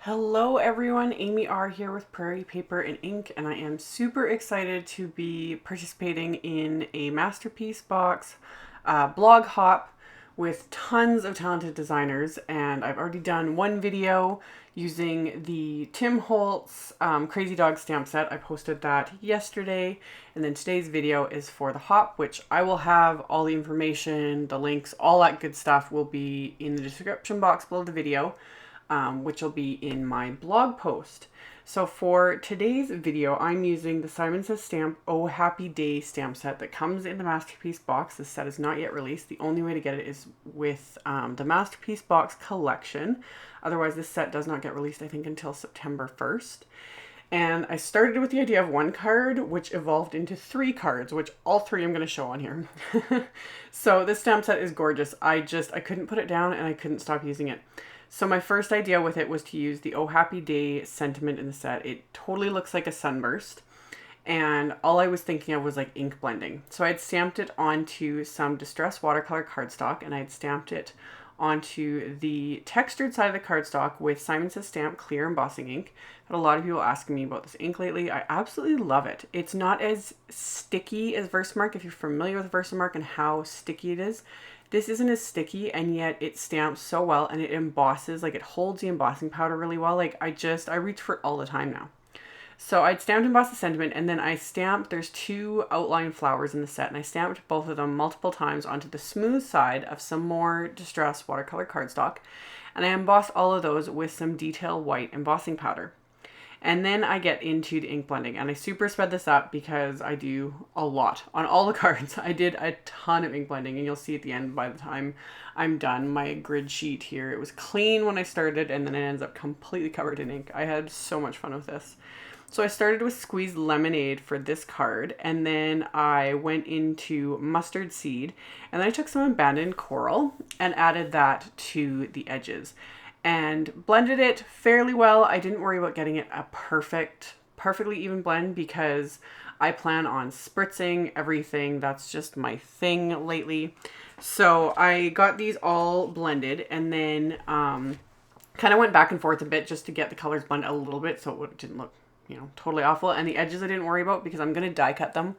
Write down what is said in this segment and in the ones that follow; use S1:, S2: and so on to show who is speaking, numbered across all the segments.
S1: Hello everyone, AmyR here with Prairie Paper and Ink, and I am super excited to be participating in a masterpiece box blog hop with tons of talented designers. And I've already done one video using the Tim Holtz Crazy Dog stamp set. I posted that yesterday, and then today's video is for the hop, which I will have all the information, the links, all that good stuff will be in the description box below the video. Which will be in my blog post. So for today's video, I'm using the Simon Says Stamp Oh Happy Day stamp set that comes in the Masterpiece box. This set is not yet released. The only way to get it is with the Masterpiece box collection. Otherwise, this set does not get released, I think, until September 1st. And I started with the idea of one card, which evolved into 3 cards, which all 3 I'm going to show on here. So this stamp set is gorgeous. I couldn't put it down and I couldn't stop using it. So my first idea with it was to use the Oh Happy Day sentiment in the set. It totally looks like a sunburst. And all I was thinking of was like ink blending. So I had stamped it onto some distressed watercolor cardstock, and I had stamped it onto the textured side of the cardstock with Simon Says Stamp clear embossing ink. Had a lot of people asking me about this ink lately. I absolutely love it. It's not as sticky as Versamark. If you're familiar with Versamark and how sticky it is, this isn't as sticky, and yet it stamps so well, and it embosses, like it holds the embossing powder really well. Like I reach for it all the time now. So I'd stamped embossed the sentiment, and then I stamped, there's 2 outline flowers in the set, and I stamped both of them multiple times onto the smooth side of some more distressed watercolor cardstock, and I embossed all of those with some detail white embossing powder. And then I get into the ink blending, and I super sped this up because I do a lot on all the cards. I did a ton of ink blending, and you'll see at the end by the time I'm done my grid sheet here. It was clean when I started, and then it ends up completely covered in ink. I had so much fun with this. So I started with Squeezed Lemonade for this card, and then I went into Mustard Seed, and then I took some Abandoned Coral and added that to the edges and blended it fairly well. I didn't worry about getting it a perfectly even blend because I plan on spritzing everything. That's just my thing lately. So I got these all blended, and then kind of went back and forth a bit just to get the colors blended a little bit so it didn't look, totally awful. And the edges I didn't worry about because I'm going to die cut them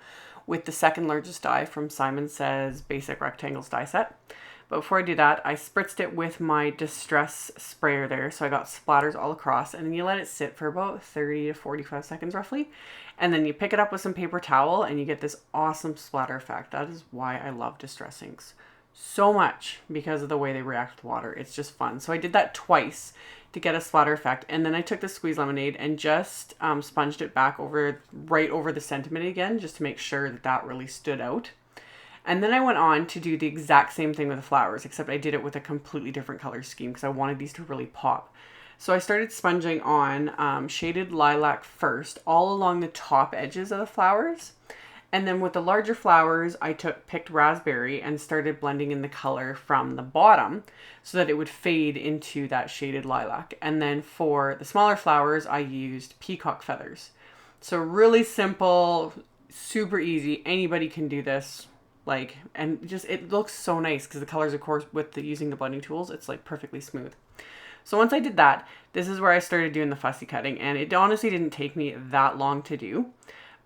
S1: with the second largest die from Simon Says Basic Rectangles die set. But before I do that, I spritzed it with my Distress sprayer there. So I got splatters all across, and then you let it sit for about 30 to 45 seconds roughly. And then you pick it up with some paper towel and you get this awesome splatter effect. That is why I love Distress inks so much, because of the way they react with water. It's just fun. So I did that twice to get a splatter effect. And then I took the Squeeze Lemonade and just sponged it back right over the sentiment again, just to make sure that that really stood out. And then I went on to do the exact same thing with the flowers, except I did it with a completely different color scheme because I wanted these to really pop. So I started sponging on Shaded Lilac first, all along the top edges of the flowers. And then with the larger flowers, I picked Raspberry and started blending in the color from the bottom so that it would fade into that Shaded Lilac. And then for the smaller flowers, I used Peacock Feathers. So really simple, super easy. Anybody can do this. And just, it looks so nice because the colors, of course, using the blending tools, it's like perfectly smooth. So once I did that, this is where I started doing the fussy cutting, and it honestly didn't take me that long to do.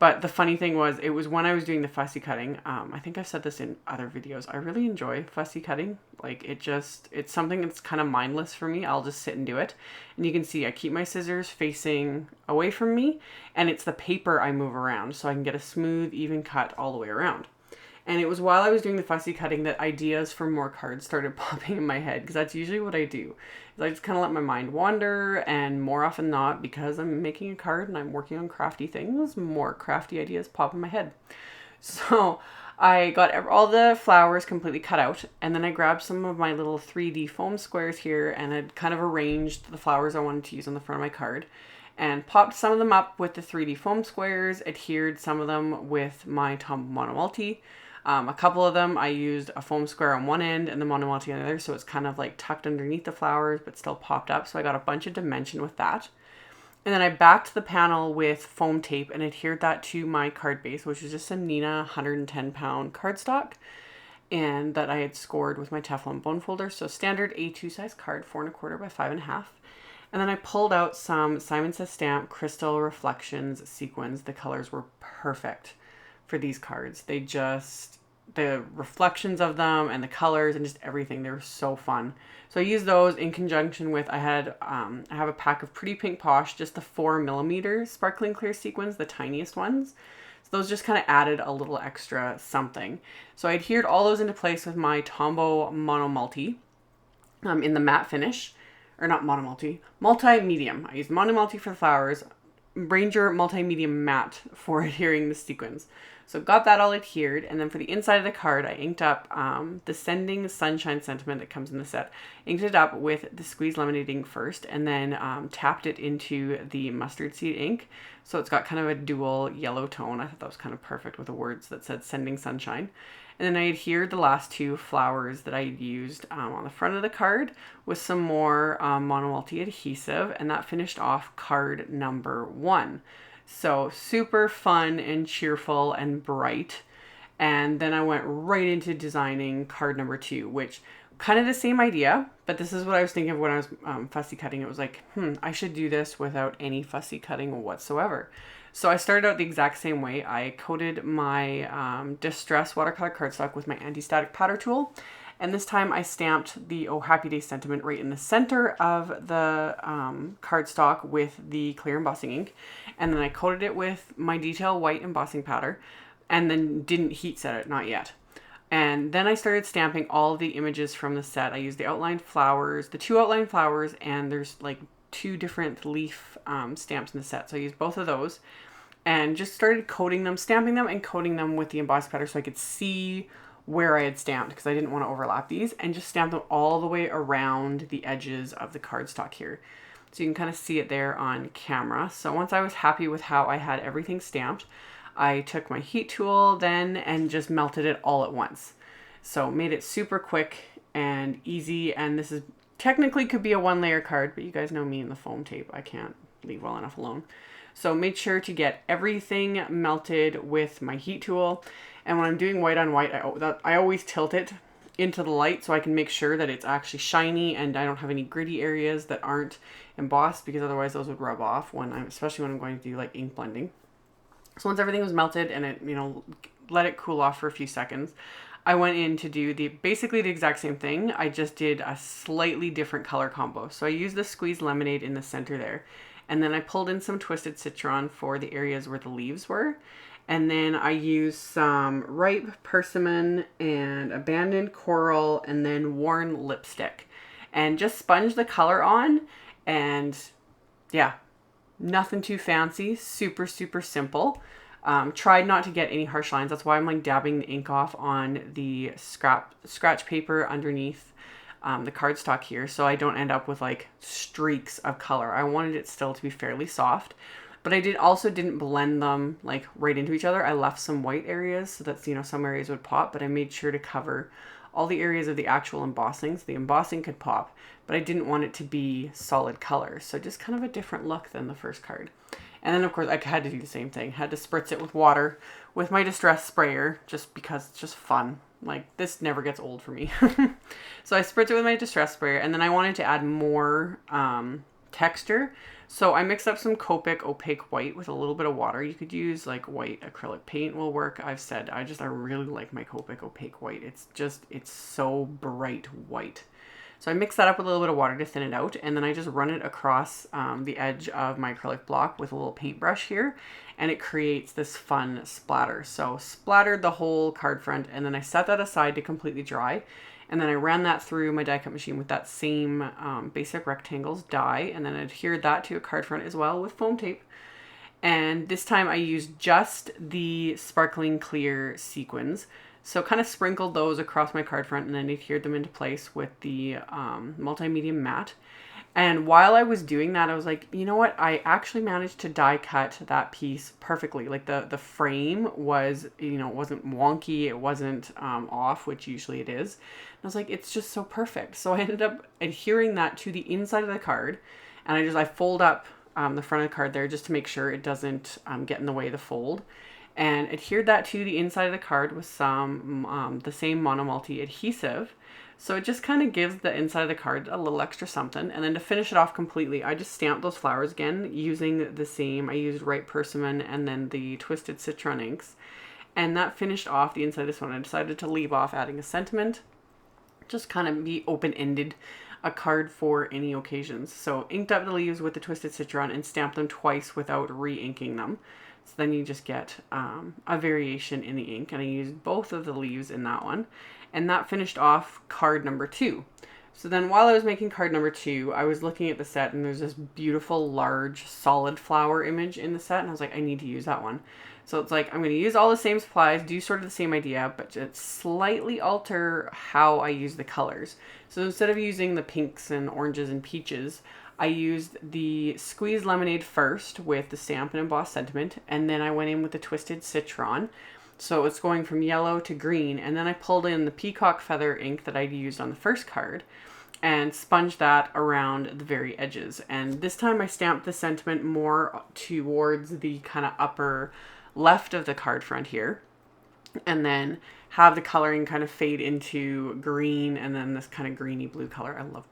S1: But the funny thing was, it was when I was doing the fussy cutting, I think I've said this in other videos, I really enjoy fussy cutting. Like it's something that's kind of mindless for me. I'll just sit and do it. And you can see I keep my scissors facing away from me, and it's the paper I move around so I can get a smooth, even cut all the way around. And it was while I was doing the fussy cutting that ideas for more cards started popping in my head, because that's usually what I do. Is I just kind of let my mind wander, and more often than not, because I'm making a card and I'm working on crafty things, more crafty ideas pop in my head. So I got all the flowers completely cut out, and then I grabbed some of my little 3D foam squares here, and I'd kind of arranged the flowers I wanted to use on the front of my card, and popped some of them up with the 3D foam squares, adhered some of them with my Tom Monomulti. A couple of them I used a foam square on one end and the Monomulti on the other, so it's kind of like tucked underneath the flowers but still popped up, so I got a bunch of dimension with that. And then I backed the panel with foam tape and adhered that to my card base, which was just some Nina 110-pound cardstock, and that I had scored with my Teflon bone folder. So standard A2 size card, 4 1/4 by 5 1/2. And then I pulled out some Simon Says Stamp Crystal Reflections sequins. The colors were perfect for these cards. The reflections of them and the colors and just everything, they were so fun. So I used those in conjunction with, I have a pack of Pretty Pink Posh, just the 4mm sparkling clear sequins, the tiniest ones. So those just kind of added a little extra something. So I adhered all those into place with my Tombow Mono Multi in the matte finish. Or not mono multi, multi-medium. I used mono multi for the flowers, Ranger multi-medium matte for adhering the sequins. So got that all adhered, and then for the inside of the card, I inked up the Sending Sunshine sentiment that comes in the set. Inked it up with the Squeeze Lemonade ink first, and then tapped it into the mustard seed ink. So it's got kind of a dual yellow tone. I thought that was kind of perfect with the words that said Sending Sunshine. And then I adhered the last two flowers that I used on the front of the card with some more mono multi adhesive, and that finished off card number 1. So super fun and cheerful and bright. And then I went right into designing card number 2, which kind of the same idea, but this is what I was thinking of when I was fussy cutting. It was like, I should do this without any fussy cutting whatsoever. So I started out the exact same way. I coated my Distress watercolor cardstock with my anti-static powder tool. And this time I stamped the Oh Happy Day sentiment right in the center of the cardstock with the clear embossing ink. And then I coated it with my detail white embossing powder and then didn't heat set it, not yet. And then I started stamping all the images from the set. I used the outlined flowers, the 2 outlined flowers, and there's like 2 different leaf stamps in the set. So I used both of those and just started coating them, stamping them and coating them with the embossed powder so I could see where I had stamped because I didn't want to overlap these, and just stamp them all the way around the edges of the cardstock here. So you can kind of see it there on camera. So once I was happy with how I had everything stamped, I took my heat tool then and just melted it all at once. So made it super quick and easy, and this is technically could be a 1-layer card, but you guys know me and the foam tape. I can't leave well enough alone. So made sure to get everything melted with my heat tool. And when I'm doing white on white, I always tilt it into the light so I can make sure that it's actually shiny and I don't have any gritty areas that aren't embossed, because otherwise those would rub off especially when I'm going to do like ink blending. So once everything was melted and it, let it cool off for a few seconds, I went in to do basically the exact same thing. I just did a slightly different color combo. So I used the Squeeze Lemonade in the center there. And then I pulled in some Twisted Citron for the areas where the leaves were. And then I used some Ripe Persimmon and Abandoned Coral and then Worn Lipstick. And just sponge the color on. And yeah, nothing too fancy. Super, super simple. Tried not to get any harsh lines. That's why I'm like dabbing the ink off on the scratch paper underneath the cardstock here, so I don't end up with like streaks of color. I wanted it still to be fairly soft, but I didn't blend them like right into each other. I left some white areas so that some areas would pop, but I made sure to cover all the areas of the actual embossing so the embossing could pop, but I didn't want it to be solid color. So just kind of a different look than the first card. And then of course I had to do the same thing. Had to spritz it with water with my Distress sprayer just because it's just fun. Like, this never gets old for me. So I spritzed it with my Distress sprayer, and then I wanted to add more texture. So I mixed up some Copic opaque white with a little bit of water. You could use like white acrylic paint will work. I've said I really like my Copic opaque white. It's so bright white. So I mix that up with a little bit of water to thin it out, and then I just run it across the edge of my acrylic block with a little paintbrush here, and it creates this fun splatter. So splattered the whole card front, and then I set that aside to completely dry, and then I ran that through my die cut machine with that same basic rectangles die, and then adhered that to a card front as well with foam tape. And this time I used just the sparkling clear sequins. So kind of sprinkled those across my card front and then adhered them into place with the multimedia matte. And while I was doing that, I was like, you know what? I actually managed to die cut that piece perfectly. Like the frame was, it wasn't wonky. It wasn't off, which usually it is. And I was like, it's just so perfect. So I ended up adhering that to the inside of the card. And I fold up the front of the card there just to make sure it doesn't get in the way of the fold. And adhered that to the inside of the card with some the same mono multi adhesive. So it just kind of gives the inside of the card a little extra something. And then to finish it off completely, I just stamped those flowers again using the same. I used Ripe Persimmon and then the Twisted Citron inks. And that finished off the inside of this one. I decided to leave off adding a sentiment. Just kind of be open-ended, a card for any occasions. So inked up the leaves with the Twisted Citron and stamped them twice without re-inking them. So then you just get a variation in the ink. And I used both of the leaves in that one. And that finished off card number 2. So then while I was making card number 2, I was looking at the set and there's this beautiful large solid flower image in the set. And I was like, I need to use that one. So it's like, I'm going to use all the same supplies, do sort of the same idea, but just slightly alter how I use the colors. So instead of using the pinks and oranges and peaches, I used the squeezed lemonade first with the stamp and embossed sentiment. And then I went in with the Twisted Citron. So it's going from yellow to green. And then I pulled in the peacock feather ink that I'd used on the first card and sponged that around the very edges. And this time I stamped the sentiment more towards the kind of upper left of the card front here. And then have the coloring kind of fade into green and then this kind of greeny blue color. I love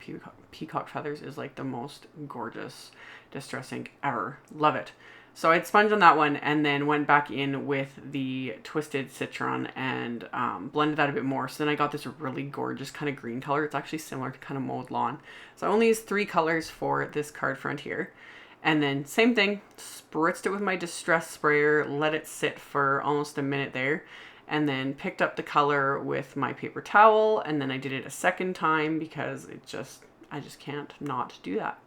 S1: peacock feathers. Is like the most gorgeous distress ink ever. Love it. So I'd sponged on that one and then went back in with the Twisted Citron and blended that a bit more. So then I got this really gorgeous kind of green color. It's actually similar to kind of mowed lawn. So I only used 3 colors for this card front here. And then same thing, spritzed it with my distress sprayer, let it sit for almost a minute there. And then picked up the color with my paper towel. And then I did it a second time because I just can't not do that.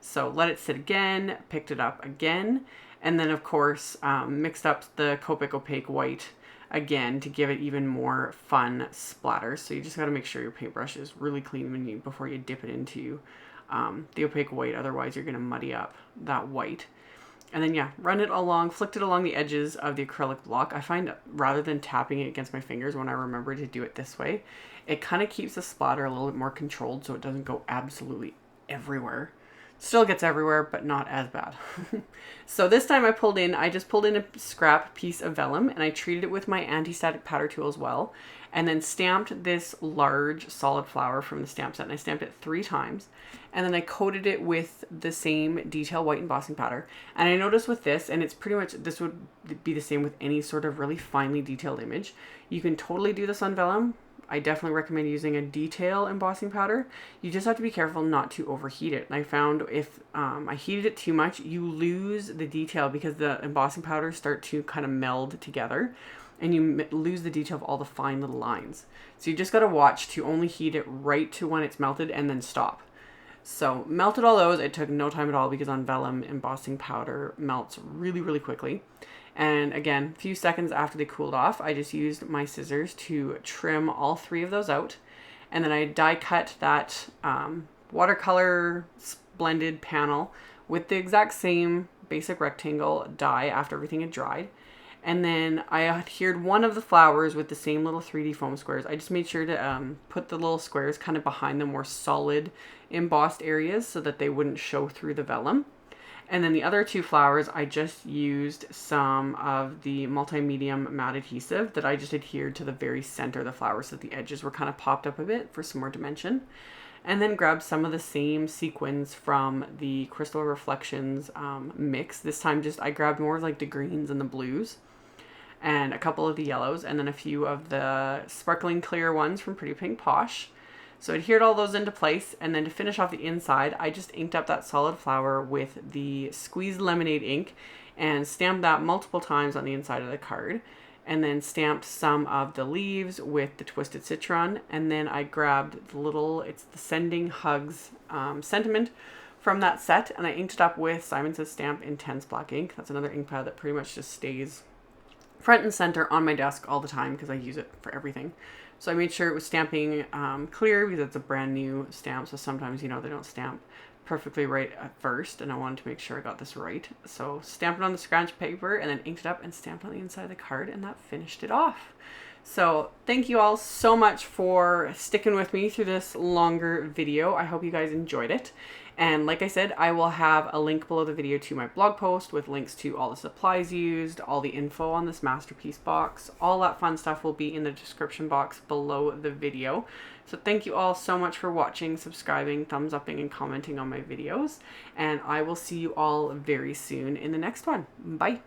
S1: So let it sit again, picked it up again. And then, of course, mixed up the Copic Opaque White again to give it even more fun splatters. So you just got to make sure your paintbrush is really clean before you dip it into the opaque white. Otherwise, you're going to muddy up that white. And then, yeah, run it along, flicked it along the edges of the acrylic block. I find rather than tapping it against my fingers when I remember to do it this way, it kind of keeps the splatter a little bit more controlled so it doesn't go absolutely everywhere. Still gets everywhere, but not as bad. So this time I just pulled in a scrap piece of vellum and I treated it with my anti-static powder tool as well. And then stamped this large solid flower from the stamp set. And I stamped it 3 times. And then I coated it with the same detail white embossing powder. And I noticed with this, and it's pretty much, this would be the same with any sort of really finely detailed image. You can totally do this on vellum. I definitely recommend using a detail embossing powder. You just have to be careful not to overheat it. And I found if I heated it too much, you lose the detail because the embossing powders start to kind of meld together and you lose the detail of all the fine little lines. So you just got to watch to only heat it right to when it's melted and then stop. So melted all those. It took no time at all because on vellum, embossing powder melts really, really quickly. And again, a few seconds after they cooled off, I just used my scissors to trim all 3 of those out. And then I die cut that watercolor blended panel with the exact same basic rectangle die after everything had dried. And then I adhered one of the flowers with the same little 3D foam squares. I just made sure to put the little squares kind of behind the more solid embossed areas so that they wouldn't show through the vellum. And then the other 2 flowers, I just used some of the multi-medium matte adhesive that I just adhered to the very center of the flower so that the edges were kind of popped up a bit for some more dimension. And then grabbed some of the same sequins from the Crystal Reflections mix. This time I grabbed more of like the greens and the blues and a couple of the yellows and then a few of the sparkling clear ones from Pretty Pink Posh. So I adhered all those into place, and then to finish off the inside, I just inked up that solid flower with the squeezed lemonade ink and stamped that multiple times on the inside of the card. And then stamped some of the leaves with the Twisted Citron. And then I grabbed it's the Sending Hugs sentiment from that set, and I inked it up with Simon Says Stamp Intense Black ink. That's another ink pad that pretty much just stays front and center on my desk all the time because I use it for everything. So I made sure it was stamping clear because it's a brand new stamp. So sometimes, they don't stamp perfectly right at first. And I wanted to make sure I got this right. So stamped it on the scratch paper and then inked it up and stamped on the inside of the card. And that finished it off. So thank you all so much for sticking with me through this longer video. I hope you guys enjoyed it. And like I said, I will have a link below the video to my blog post with links to all the supplies used, all the info on this masterpiece box. All that fun stuff will be in the description box below the video. So thank you all so much for watching, subscribing, thumbs upping, and commenting on my videos. And I will see you all very soon in the next one. Bye.